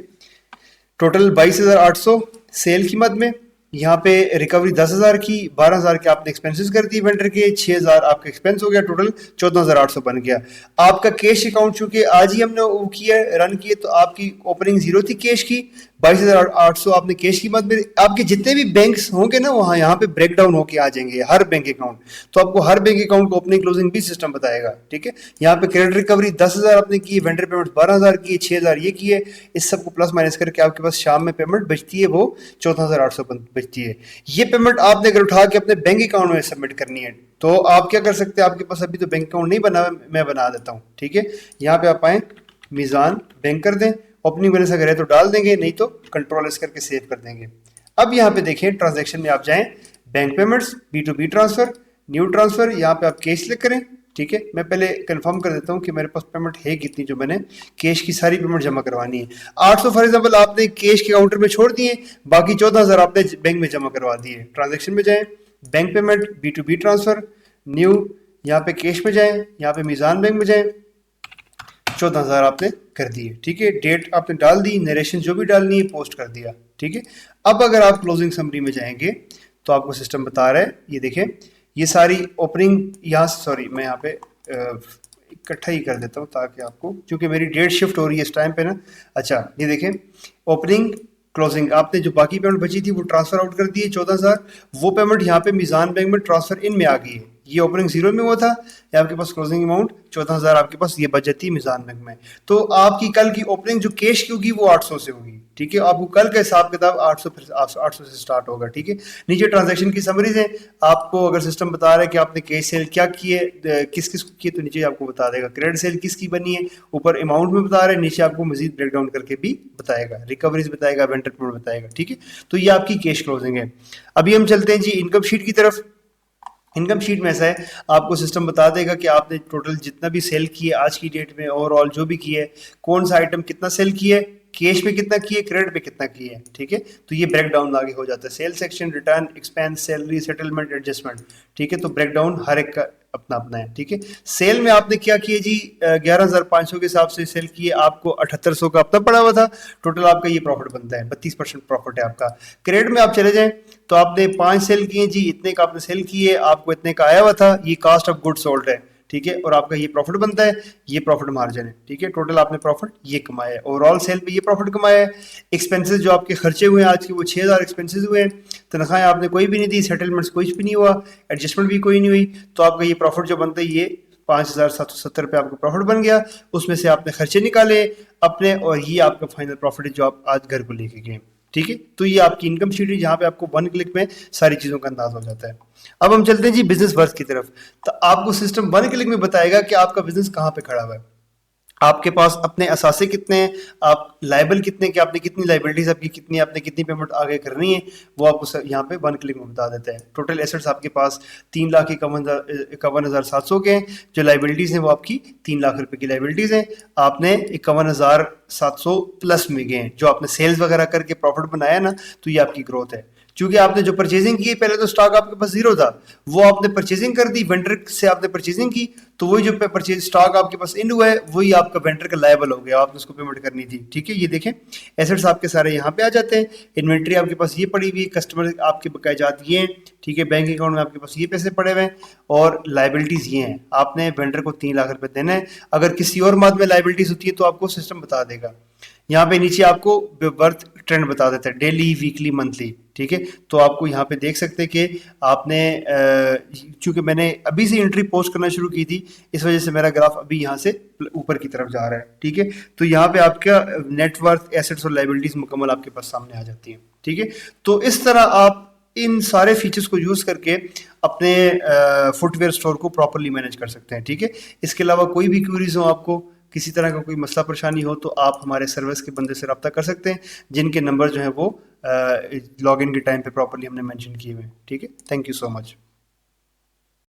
टोटल 22,800 सेल कीमत में, यहाँ पे रिकवरी 10,000 की, 12,000 के आपने एक्सपेंसेस कर दिए वेंडर के, 6,000 आपका एक्सपेंस हो गया, टोटल 14,800 बन गया। आपका कैश अकाउंट चूंकि आज ही हमने वो किया रन किए, तो आपकी ओपनिंग जीरो थी कैश की, 22,800 आपने कैश की मत में, आपके जितने भी बैंक्स होंगे ना वहाँ यहाँ पे ब्रेक डाउन होके आ जाएंगे हर बैंक अकाउंट, तो आपको हर बैंक अकाउंट को ओपनिंग क्लोजिंग भी सिस्टम बताएगा, ठीक है। यहाँ पे क्रेडिट रिकवरी 10,000 आपने की, वेंडर पेमेंट 12,000 की, 6,000 ये की है, इस सबको प्लस माइनस करके आपके पास शाम में पेमेंट बचती है वो 14,800 बचती है। ये पेमेंट आपने अगर उठा के अपने बैंक अकाउंट में सबमिट करनी है तो आप क्या कर सकते हैं, आपके पास अभी तो बैंक अकाउंट नहीं बना, मैं बना देता हूँ, ठीक है। यहाँ पे आप आए, मीज़ान बैंक कर दें, ओपनिंग बैलेंस अगर है तो डाल देंगे, नहीं तो कंट्रोल एस करके सेव कर देंगे। अब यहाँ पे देखें ट्रांजैक्शन में आप जाएं, bank payments, B2B transfer, new transfer, यहाँ पे आप कैश क्लिक करें, ठीक है, मैं पहले कंफर्म कर देता हूँ कि मेरे पास पेमेंट है कितनी, जो मैंने कैश की सारी पेमेंट जमा करवानी है। 800 फॉर एग्जाम्पल आपने कैश के काउंटर में छोड़ दिए, बाकी 14,000 आपने बैंक में जमा करवा दिए। ट्रांजेक्शन में जाएं, bank payment, B2B transfer, new, यहाँ पे कैश में जाएं, यहाँ पे मीज़ान बैंक में जाएं, 14,000 आपने कर दिए। ठीक है, डेट आपने डाल दी, नरेशन जो भी डालनी है पोस्ट कर दिया। ठीक है, अब अगर आप क्लोजिंग समरी में जाएंगे तो आपको सिस्टम बता रहा है, ये देखें, ये सारी ओपनिंग यहाँ, सॉरी मैं यहाँ पे इकट्ठा ही कर देता हूँ ताकि आपको, क्योंकि मेरी डेट शिफ्ट हो रही है इस टाइम पे ना। अच्छा, ये देखें, ओपनिंग क्लोजिंग, आपने जो बाकी पेमेंट बची थी वो ट्रांसफर आउट कर दी है 14,000, वो पेमेंट यहाँ पे मीज़ान बैंक में ट्रांसफर इन में आ गई है। ये ओपनिंग 0 में हुआ था, या आपके पास क्लोजिंग अमाउंट 14,000 आपके पास ये बच जाती है मीज़ान बैंक में। तो आपकी कल की ओपनिंग जो कैश की होगी वो 800 से होगी। ठीक है, आपको कल का हिसाब किताब 800 से स्टार्ट होगा। ठीक है, नीचे ट्रांजैक्शन की समरीज है, आपको अगर सिस्टम बता रहा है कि आपने कैश सेल क्या किए, किस किस को किए, तो नीचे आपको बता देगा। क्रेडिट सेल किसकी बनी है, ऊपर अमाउंट में बता रहा है, नीचे आपको मजीद ब्रेक डाउन करके भी बताएगा, रिकवरीज बताएगा, वेंडर पेमेंट बताएगा। ठीक है, तो ये आपकी कैश क्लोजिंग है। अभी हम चलते हैं जी इनकम शीट की तरफ। इनकम शीट में ऐसा है, आपको सिस्टम बता देगा कि आपने टोटल जितना भी सेल किए आज की डेट में, ओवरऑल जो भी किए, कौन सा आइटम कितना सेल किए, कैश पे कितना किए, क्रेडिट पे कितना किए। ठीक है, तो ये ब्रेक डाउन आगे हो जाता है, sale section, return, expense, salary, settlement, adjustment. ठीक है, तो ब्रेक डाउन हर एक का अपना अपना है। ठीक है, सेल में आपने क्या किए जी, 11,500 के हिसाब से सेल किए, आपको 7,800 का अपना पड़ा हुआ था, टोटल आपका ये प्रॉफिट बनता है, 32% प्रॉफिट है आपका। क्रेडिट में आप चले जाएं तो आपने 5 सेल किए जी, इतने का आपने सेल किए, आपको इतने का आया हुआ था, ये कास्ट ऑफ गुड सोल्ड है। ठीक है, और आपका ये प्रॉफिट बनता है, ये प्रॉफिट मार्जिन है। ठीक है, टोटल आपने प्रॉफिट ये कमाया है, ओवरऑल सेल पे ये प्रॉफिट कमाया है। एक्सपेंसेस जो आपके खर्चे हुए हैं आज के, वो 6,000 एक्सपेंसेस हुए हैं। तनख्वाहें आपने कोई भी नहीं दी, सेटलमेंट्स कुछ भी नहीं हुआ, एडजस्टमेंट भी कोई नहीं हुई, तो आपका ये प्रॉफिट जो बनता है ये 5,770 रुपये आपका प्रॉफिट बन गया। उसमें से आपने खर्चे निकाले अपने, और ये आपका फाइनल प्रॉफिट है जो आप आज घर को लेके गए। ठीक है, तो ये आपकी इनकम शीट है जहाँ पे आपको 1 क्लिक में सारी चीज़ों का अंदाज हो जाता है। अब हम चलते हैं जी बिजनेस वर्थ की तरफ। तो आपको सिस्टम 1 क्लिक में बताएगा कि आपका बिजनेस कहाँ पे खड़ा हुआ है, आपके पास अपने असासे कितने हैं, आप लाइबल कितने, कि आपने कितनी लाइबिलिटीज आपकी कितनी, आपने कितनी पेमेंट आगे करनी है, वो आपको यहाँ पे 1 क्लिक में बता देता है। टोटल एसेट्स आपके पास 3,51,700 के हैं, जो लाइबिलिटीज हैं वो आपकी 3 लाख रुपए की लाइबिलिटीज हैं। आपने 51,700 प्लस में गए हैं, जो आपने सेल्स वगैरह करके प्रॉफिट बनाया ना, तो ये आपकी ग्रोथ है। क्योंकि आपने जो परचेजिंग की, पहले तो स्टॉक आपके पास 0 था, वो आपने परचेजिंग कर दी, वेंडर से आपने परचेजिंग की, तो वही जो परचेज स्टॉक आपके पास इन हुआ है वही आपका वेंडर का लायबल हो गया, आपने उसको पेमेंट करनी थी। ठीक है, ये देखें, एसेट्स आपके सारे यहाँ पे आ जाते हैं, इन्वेंट्री आपके पास ये पड़ी हुई, कस्टमर आपके बकाया जात ये हैं। ठीक है, बैंक अकाउंट में आपके पास ये पैसे पड़े हुए हैं, और लाइबिलिटीज ये हैं, आपने वेंडर को 3 लाख रुपए देना है। अगर किसी और माद में लाइबिलिटीज होती है तो आपको सिस्टम बता देगा। यहाँ पे नीचे आपको वर्थ ट्रेंड बता देता है, डेली, वीकली, मंथली। ठीक है, तो आपको यहाँ पे देख सकते हैं कि आपने, चूंकि मैंने अभी से एंट्री पोस्ट करना शुरू की थी, इस वजह से मेरा ग्राफ अभी यहाँ से ऊपर की तरफ जा रहा है। ठीक है, तो यहाँ पे आपका नेटवर्थ, एसेट्स और लाइबिलिटीज मुकम्मल आपके पास सामने आ जाती हैं। ठीक है, तो इस तरह आप इन सारे फीचर्स को यूज करके अपने फुटवेयर स्टोर को प्रॉपरली मैनेज कर सकते हैं। ठीक है, इसके अलावा कोई भी क्वेरीज हो, आपको किसी तरह का कोई मसला परेशानी हो, तो आप हमारे सर्विस के बंदे से रब्ता कर सकते हैं, जिनके नंबर जो है वो लॉगिन के टाइम पे प्रॉपरली हमने मेंशन किए हुए हैं। ठीक है, थैंक यू सो मच।